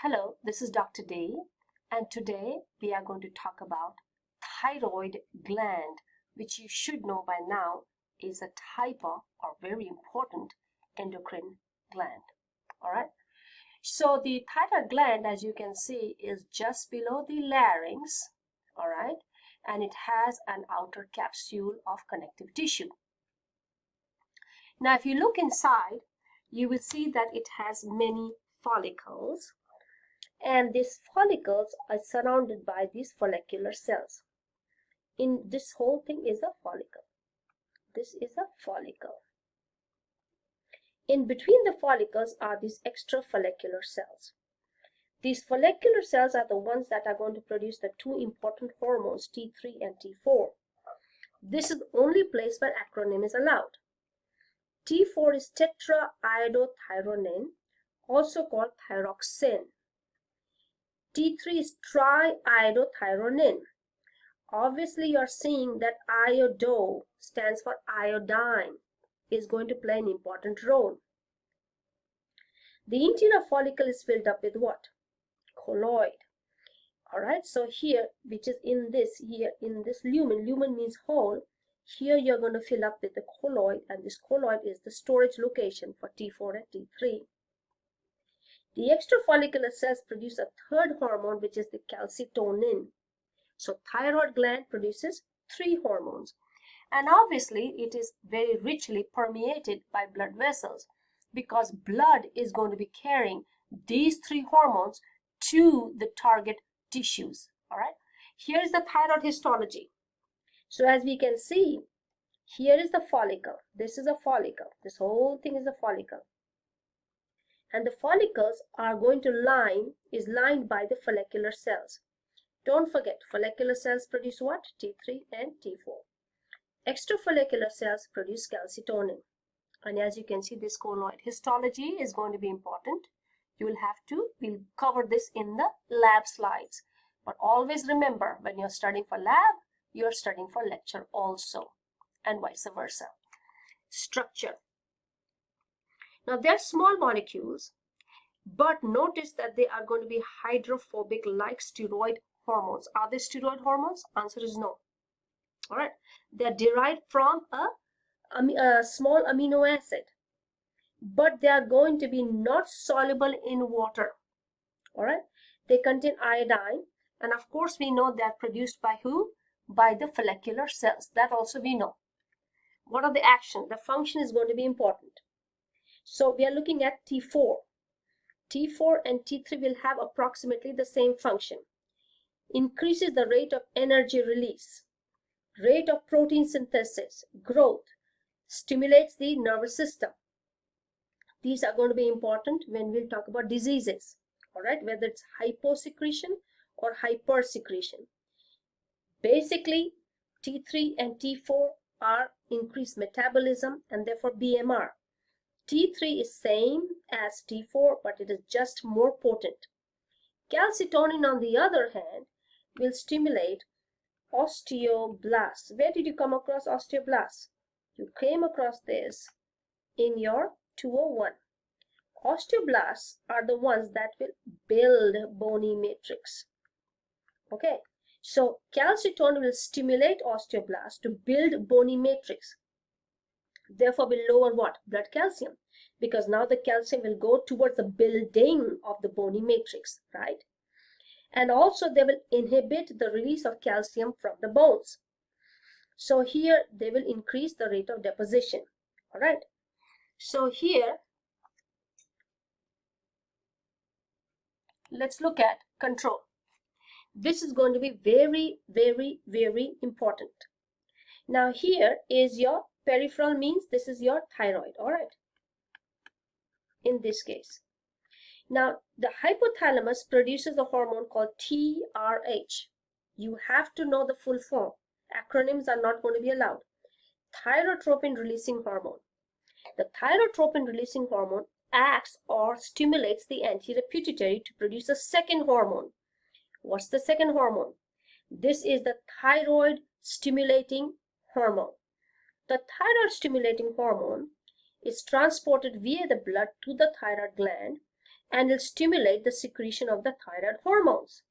Hello, this is Dr. D, and today we are going to talk about thyroid gland, which you should know by now is a type of or very important endocrine gland. All right. So the thyroid gland, as you can see, is just below the larynx. All right, and it has an outer capsule of connective tissue. Now, if you look inside, you will see that it has many follicles. And these follicles are surrounded by these follicular cells. In this whole thing is a follicle. This is a follicle. In between the follicles are these extra follicular cells. These follicular cells are the ones that are going to produce the two important hormones, T3 and T4. This is the only place where acronym is allowed. T4 is tetraiodothyronine, also called thyroxine. T3 is triiodothyronine. Obviously, you're seeing that iodo stands for iodine, is going to play an important role. The interior follicle is filled up with what? Colloid. Alright, so here, which is in this lumen means hole, here you're going to fill up with the colloid, and this colloid is the storage location for T4 and T3. The extrafollicular cells produce a third hormone, which is the calcitonin. So thyroid gland produces three hormones. And obviously, it is very richly permeated by blood vessels because blood is going to be carrying these three hormones to the target tissues. All right. Here is the thyroid histology. So as we can see, here is the follicle. This is a follicle. This whole thing is a follicle. And the follicles are going to lined by the follicular cells. Don't forget, follicular cells produce what? T3 and T4. Extrafollicular cells produce calcitonin. And as you can see, this colloid histology is going to be important. We'll cover this in the lab slides. But always remember, when you're studying for lab, you're studying for lecture also, and vice versa. Structure. Now, they're small molecules, but notice that they are going to be hydrophobic like steroid hormones. Are they steroid hormones? Answer is no. All right. They're derived from a small amino acid, but they are going to be not soluble in water. All right. They contain iodine, and of course we know they're produced by who? By the follicular cells. That also we know. What are the action? The function is going to be important. So we are looking at T4. T4 and T3 will have approximately the same function. Increases the rate of energy release, rate of protein synthesis, growth, stimulates the nervous system. These are going to be important when we'll talk about diseases, all right, whether it's hyposecretion or hypersecretion. Basically, T3 and T4 are increased metabolism and therefore BMR. T3 is same as T4, but it is just more potent. Calcitonin, on the other hand, will stimulate osteoblasts. Where did you come across osteoblasts? You came across this in your 201. Osteoblasts are the ones that will build bony matrix. Okay, so calcitonin will stimulate osteoblasts to build bony matrix. Therefore, will lower what? Blood calcium. Because now the calcium will go towards the building of the bony matrix, right? And also they will inhibit the release of calcium from the bones. So here they will increase the rate of deposition. All right. So here, let's look at control. This is going to be very, very, very important. Now here is your peripheral, means this is your thyroid. All right. In this case. Now, the hypothalamus produces a hormone called TRH. You have to know the full form. Acronyms are not going to be allowed. Thyrotropin releasing hormone. The thyrotropin releasing hormone acts or stimulates the anterior pituitary to produce a second hormone. What's the second hormone? This is the thyroid stimulating hormone. The thyroid stimulating hormone is transported via the blood to the thyroid gland, and will stimulate the secretion of the thyroid hormones.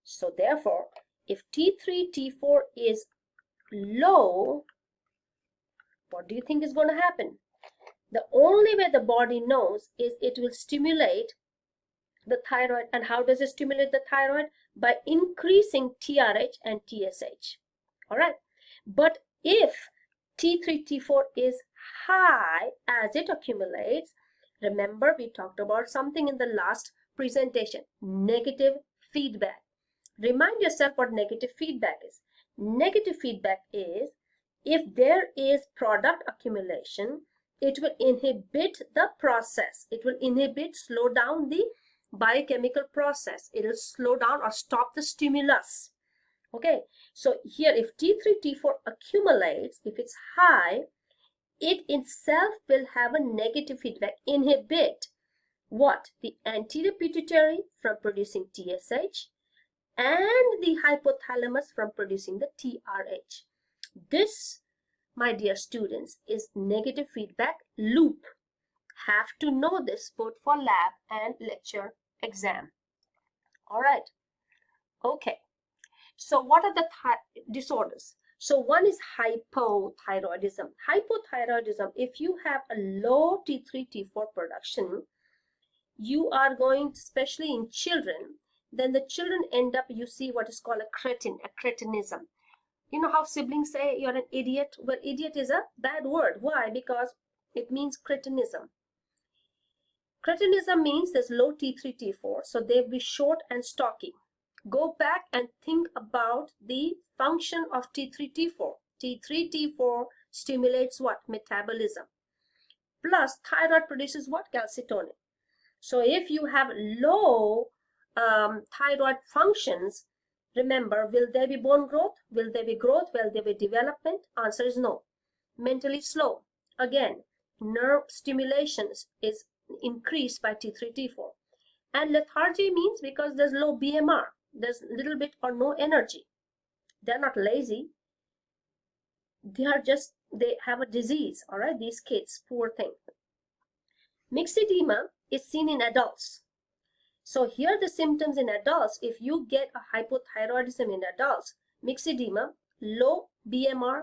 So therefore, if T3, T4 is low, what do you think is going to happen? The only way the body knows is it will stimulate the thyroid. And how does it stimulate the thyroid? By increasing TRH and TSH. All right. But if T3, T4 is high as it accumulates, remember we talked about something in the last presentation, negative feedback. Remind yourself what negative feedback is. Negative feedback is if there is product accumulation, it will inhibit the process. It will inhibit, slow down the biochemical process. It will slow down or stop the stimulus. Okay, so here if T3, T4 accumulates, if it's high, it itself will have a negative feedback, inhibit what? The anterior pituitary from producing TSH and the hypothalamus from producing the TRH. This, my dear students, is negative feedback loop. Have to know this both for lab and lecture exam. All right. Okay. So what are the disorders? So one is hypothyroidism. Hypothyroidism, if you have a low T3, T4 production, you are going, especially in children, then the children end up, you see what is called a cretinism. You know how siblings say you're an idiot? Well, idiot is a bad word. Why? Because it means cretinism. Cretinism means there's low T3, T4, so they'll be short and stocky. Go back and think about the function of T3, T4. T3, T4 stimulates what? Metabolism. Plus, thyroid produces what? Calcitonin. So if you have low thyroid functions, remember, will there be bone growth? Will there be growth? Will there be development? Answer is no. Mentally slow. Again, nerve stimulation is increased by T3, T4. And lethargy means because there's low BMR. There's little bit or no energy. They're not lazy. They have a disease, all right? These kids, poor thing. Myxedema is seen in adults. So here the symptoms in adults, if you get a hypothyroidism in adults, myxedema, low BMR,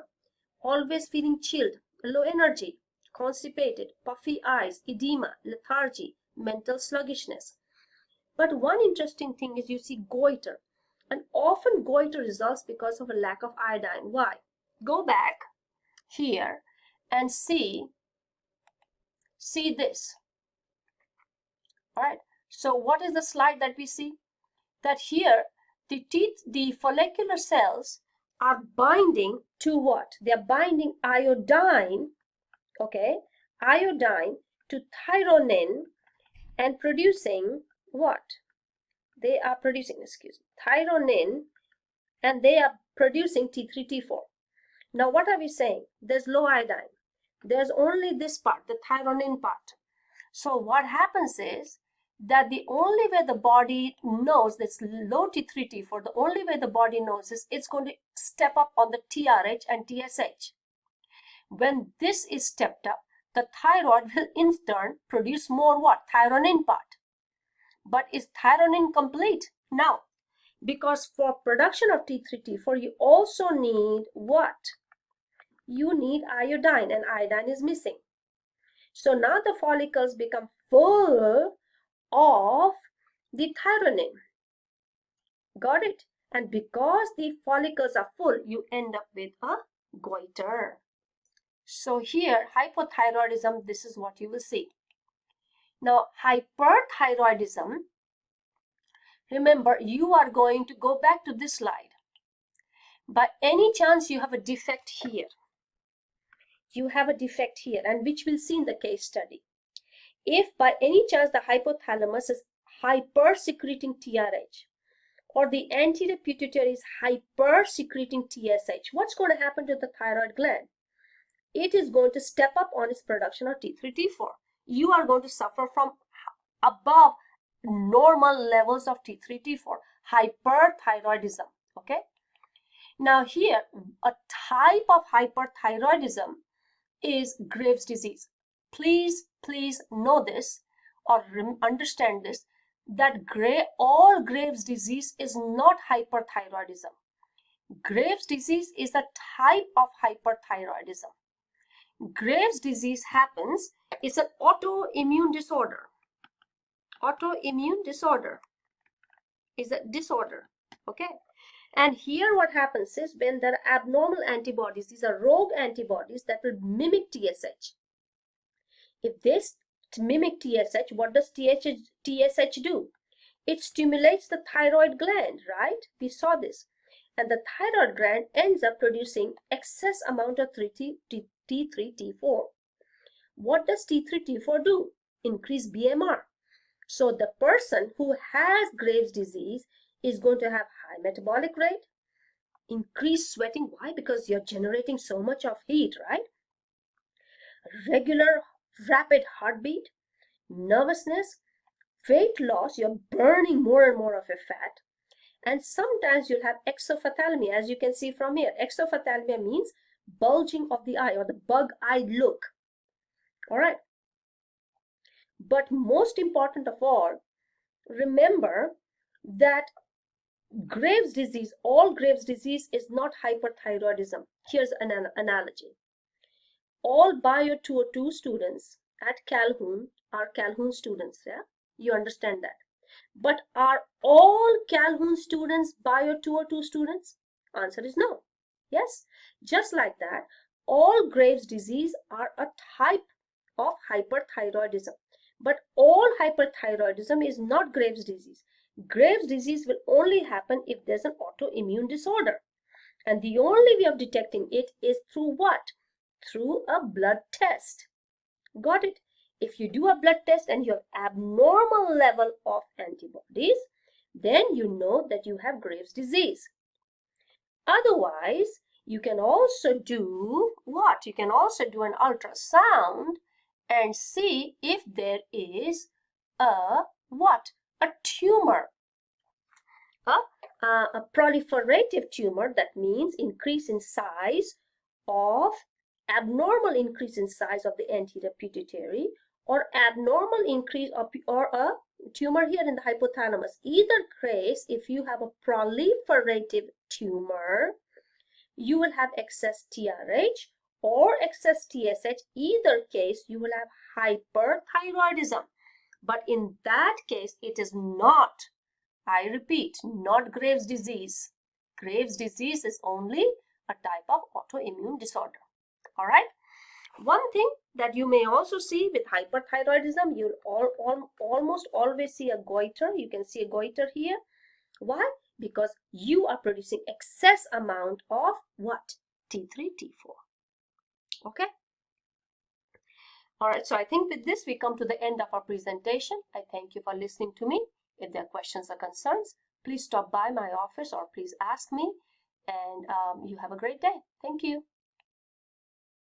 always feeling chilled, low energy, constipated, puffy eyes, edema, lethargy, mental sluggishness. But one interesting thing is you see goiter. And often goiter results because of a lack of iodine. Why? Go back here and see this. All right. So what is the slide that we see? That here the follicular cells are binding to what? They are binding iodine, okay, iodine to thyronin and producing what? They are producing, thyronin, and they are producing T3, T4. Now what are we saying? There's low iodine. There's only this part, the thyronin part. So what happens is that the only way the body knows this low T3, T4, the only way the body knows is it's going to step up on the TRH and TSH. When this is stepped up, the thyroid will in turn produce more what? Thyronin part. But is thyronin complete? No. Because for production of T3, T4, you also need what? You need iodine, and iodine is missing. So now the follicles become full of the thyronin. Got it? And because the follicles are full, you end up with a goiter. So here, hypothyroidism, this is what you will see. Now, hyperthyroidism, remember, you are going to go back to this slide. By any chance, you have a defect here. You have a defect here, and which we'll see in the case study. If by any chance the hypothalamus is hyper-secreting TRH, or the anterior pituitary is hyper-secreting TSH, what's going to happen to the thyroid gland? It is going to step up on its production of T3, T4. You are going to suffer from above normal levels of T3, T4, hyperthyroidism, okay? Now here, a type of hyperthyroidism is Graves' disease. Please know this. or understand this, that all Graves' disease is not hyperthyroidism. Graves' disease is a type of hyperthyroidism. Graves' disease happens, it's an autoimmune disorder. Autoimmune disorder is a disorder, okay? And here what happens is when there are abnormal antibodies, these are rogue antibodies that will mimic TSH. If they mimic TSH, what does TSH do? It stimulates the thyroid gland, right? We saw this. And the thyroid gland ends up producing excess amount of T3, T4. What does T3, T4 do? Increase BMR. So the person who has Graves' disease is going to have high metabolic rate, increased sweating. Why? Because you're generating so much of heat, right? Regular rapid heartbeat, nervousness, weight loss, you're burning more and more of your fat. And sometimes you'll have exophthalmia, as you can see from here. Exophthalmia means bulging of the eye or the bug-eyed look. All right. But most important of all, remember that Graves' disease, all Graves' disease is not hyperthyroidism. Here's an analogy. All Bio 202 students at Calhoun are Calhoun students, yeah? You understand that. But are all Calhoun students Bio 202 students? Answer is no. Yes? Just like that, all Graves' disease are a type of hyperthyroidism. But all hyperthyroidism is not Graves' disease. Graves' disease will only happen if there's an autoimmune disorder. And the only way of detecting it is through what? Through a blood test. Got it? If you do a blood test and you have abnormal level of antibodies, then you know that you have Graves' disease. Otherwise, you can also do what? You can also do an ultrasound and see if there is a what? A tumor. A proliferative tumor, that means increase in size of abnormal increase in size of the anterior pituitary, or abnormal increase of, or a tumor here in the hypothalamus. Either case, if you have a proliferative tumor, you will have excess TRH or excess TSH. Either case, you will have hyperthyroidism. But in that case, it is not, I repeat, not Graves' disease. Graves' disease is only a type of autoimmune disorder. All right. One thing that you may also see with hyperthyroidism, you'll almost always see a goiter. You can see a goiter here. Why? Because you are producing excess amount of what? T3, T4. Okay. All right. So I think with this, we come to the end of our presentation. I thank you for listening to me. If there are questions or concerns, please stop by my office or please ask me. And you have a great day. Thank you.